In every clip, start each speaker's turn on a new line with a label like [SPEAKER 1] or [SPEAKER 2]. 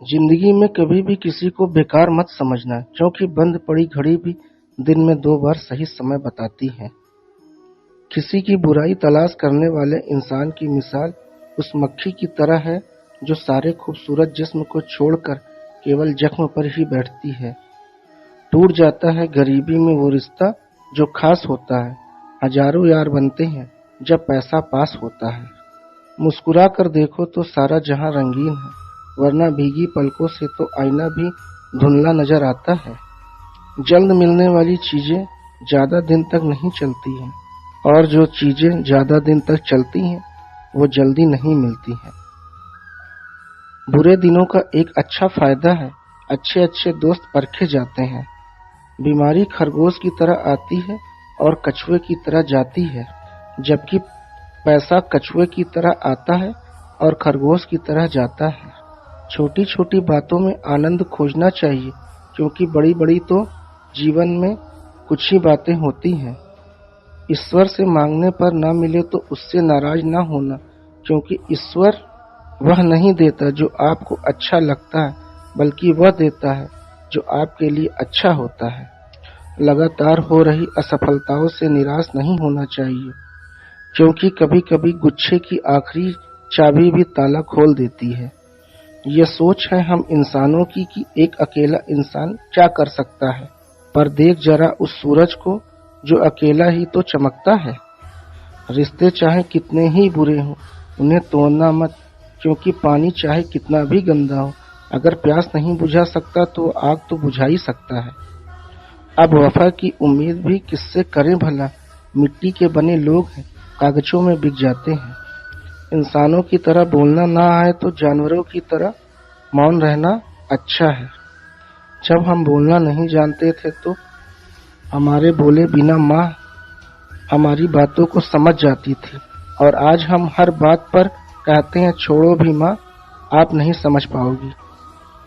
[SPEAKER 1] जिंदगी में कभी भी किसी को बेकार मत समझना, क्योंकि बंद पड़ी घड़ी भी दिन में 2 बार सही समय बताती है। किसी की बुराई तलाश करने वाले इंसान की मिसाल उस मक्खी की तरह है जो सारे खूबसूरत जिस्म को छोड़कर केवल जख्म पर ही बैठती है। टूट जाता है गरीबी में वो रिश्ता जो खास होता है। हजारों यार बनते हैं जब पैसा पास होता है। मुस्कुरा कर देखो तो सारा जहां रंगीन है, वरना भीगी पलकों से तो आईना भी धुंधला नजर आता है। जल्द मिलने वाली चीजें ज्यादा दिन तक नहीं चलती हैं, और जो चीजें ज्यादा दिन तक चलती हैं वो जल्दी नहीं मिलती हैं। बुरे दिनों का एक अच्छा फायदा है, अच्छे अच्छे दोस्त परखे जाते हैं। बीमारी खरगोश की तरह आती है और कछुए की तरह जाती है, जबकि पैसा कछुए की तरह आता है और खरगोश की तरह जाता है। छोटी छोटी बातों में आनंद खोजना चाहिए, क्योंकि बड़ी बड़ी तो जीवन में कुछ ही बातें होती हैं। ईश्वर से मांगने पर ना मिले तो उससे नाराज ना होना, क्योंकि ईश्वर वह नहीं देता जो आपको अच्छा लगता है, बल्कि वह देता है जो आपके लिए अच्छा होता है। लगातार हो रही असफलताओं से निराश नहीं होना चाहिए, क्योंकि कभी कभी गुच्छे की आखिरी चाबी भी ताला खोल देती है। यह सोच है हम इंसानों की कि एक अकेला इंसान क्या कर सकता है, पर देख जरा उस सूरज को जो अकेला ही तो चमकता है। रिश्ते चाहे कितने ही बुरे हों, उन्हें तोड़ना मत, क्योंकि पानी चाहे कितना भी गंदा हो, अगर प्यास नहीं बुझा सकता तो आग तो बुझा ही सकता है। अब वफा की उम्मीद भी किससे करें भला, मिट्टी के बने लोग हैं, कागजों में बिक जाते हैं। इंसानों की तरह बोलना ना आए तो जानवरों की तरह मौन रहना अच्छा है। जब हम बोलना नहीं जानते थे तो हमारे बोले बिना माँ हमारी बातों को समझ जाती थी, और आज हम हर बात पर कहते हैं छोड़ो भी माँ, आप नहीं समझ पाओगी।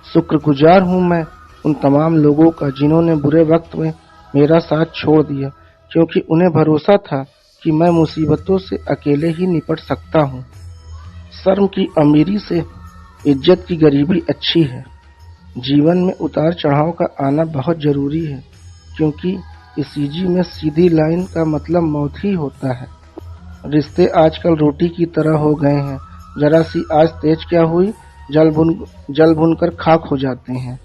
[SPEAKER 1] शुक्रगुजार हूँ मैं उन तमाम लोगों का जिन्होंने बुरे वक्त में मेरा साथ छोड़ दिया, क्योंकि उन्हें भरोसा था कि मैं मुसीबतों से अकेले ही निपट सकता हूँ। शर्म की अमीरी से इज्जत की गरीबी अच्छी है। जीवन में उतार चढ़ाव का आना बहुत जरूरी है, क्योंकि इसीजी में सीधी लाइन का मतलब मौत ही होता है। रिश्ते आजकल रोटी की तरह हो गए हैं, जरा सी आज तेज क्या हुई, जल भुनकर खाक हो जाते हैं।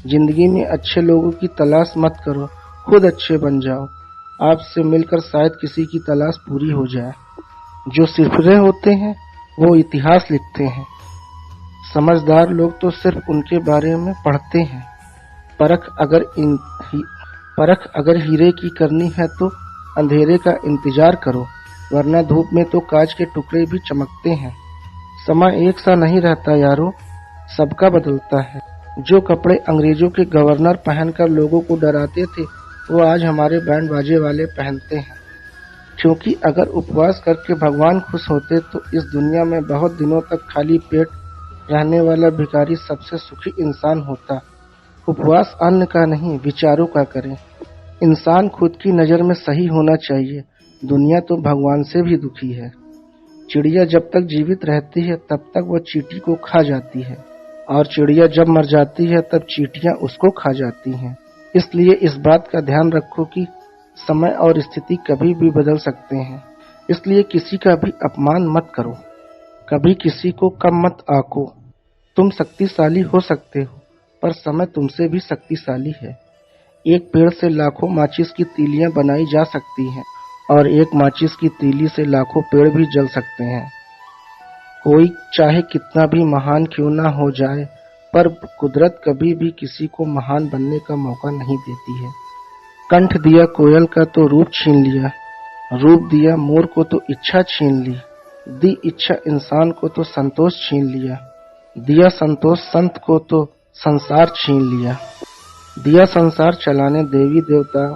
[SPEAKER 1] जिंदगी में अच्छे लोगों की तलाश मत करो, खुद अच्छे बन जाओ। आपसे मिलकर शायद किसी की तलाश पूरी हो जाए। जो सिरफिरे होते हैं वो इतिहास लिखते हैं। समझदार लोग तो सिर्फ उनके बारे में पढ़ते हैं। परख अगर हीरे की करनी है तो अंधेरे का इंतजार करो, वरना धूप में तो कांच के टुकड़े भी चमकते हैं। समय एक सा नहीं रहता यारो, सबका बदलता है। जो कपड़े अंग्रेजों के गवर्नर पहनकर लोगों को डराते थे, वो आज हमारे बैंड बाजे वाले पहनते हैं। क्योंकि अगर उपवास करके भगवान खुश होते तो इस दुनिया में बहुत दिनों तक खाली पेट रहने वाला भिखारी सबसे सुखी इंसान होता। उपवास अन्न का नहीं, विचारों का करें। इंसान खुद की नजर में सही होना चाहिए, दुनिया तो भगवान से भी दुखी है। चिड़िया जब तक जीवित रहती है तब तक वह चींटी को खा जाती है, और चिड़िया जब मर जाती है तब चींटियां उसको खा जाती हैं। इसलिए इस बात का ध्यान रखो कि समय और स्थिति कभी भी बदल सकते हैं। इसलिए किसी का भी अपमान मत करो, कभी किसी को कम मत आंको। तुम शक्तिशाली हो सकते हो, पर समय तुमसे भी शक्तिशाली है। एक पेड़ से लाखों माचिस की तीलियां बनाई जा सकती हैं, और एक माचिस की तीली से लाखों पेड़ भी जल सकते हैं। कोई चाहे कितना भी महान क्यों ना हो जाए, पर कुदरत कभी भी किसी को महान बनने का मौका नहीं देती है। कंठ दिया कोयल का तो रूप छीन लिया, रूप दिया मोर को तो इच्छा छीन ली, दी इच्छा इंसान को तो संतोष छीन लिया, दिया संतोष संत को तो संसार छीन लिया, दिया संसार चलाने देवी देवता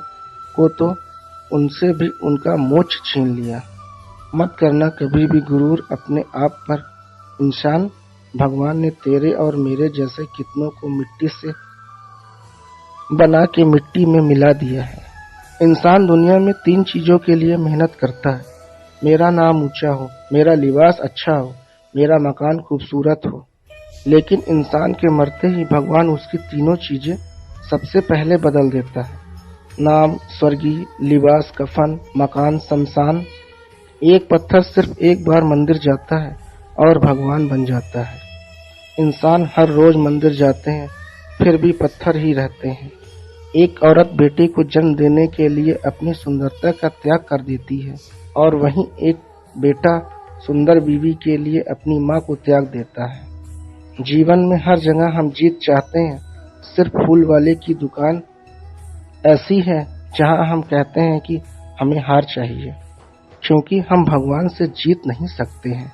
[SPEAKER 1] को तो उनसे भी उनका मोक्ष छीन लिया। मत करना कभी भी गुरूर अपने आप पर। इंसान भगवान ने तेरे और मेरे जैसे कितनों को मिट्टी से बना के मिट्टी में मिला दिया है। इंसान दुनिया में 3 चीजों के लिए मेहनत करता है, मेरा नाम ऊंचा हो, मेरा लिबास अच्छा हो, मेरा मकान खूबसूरत हो। लेकिन इंसान के मरते ही भगवान उसकी तीनों चीजें सबसे पहले बदल देता है। नाम स्वर्गीय, लिबास कफन, मकान शमशान। एक पत्थर सिर्फ एक बार मंदिर जाता है और भगवान बन जाता है। इंसान हर रोज मंदिर जाते हैं, फिर भी पत्थर ही रहते हैं। एक औरत बेटे को जन्म देने के लिए अपनी सुंदरता का त्याग कर देती है, और वहीं एक बेटा सुंदर बीवी के लिए अपनी माँ को त्याग देता है। जीवन में हर जगह हम जीत चाहते हैं, सिर्फ फूल वाले की दुकान ऐसी है जहां हम कहते हैं कि हमें हार चाहिए, क्योंकि हम भगवान से जीत नहीं सकते हैं।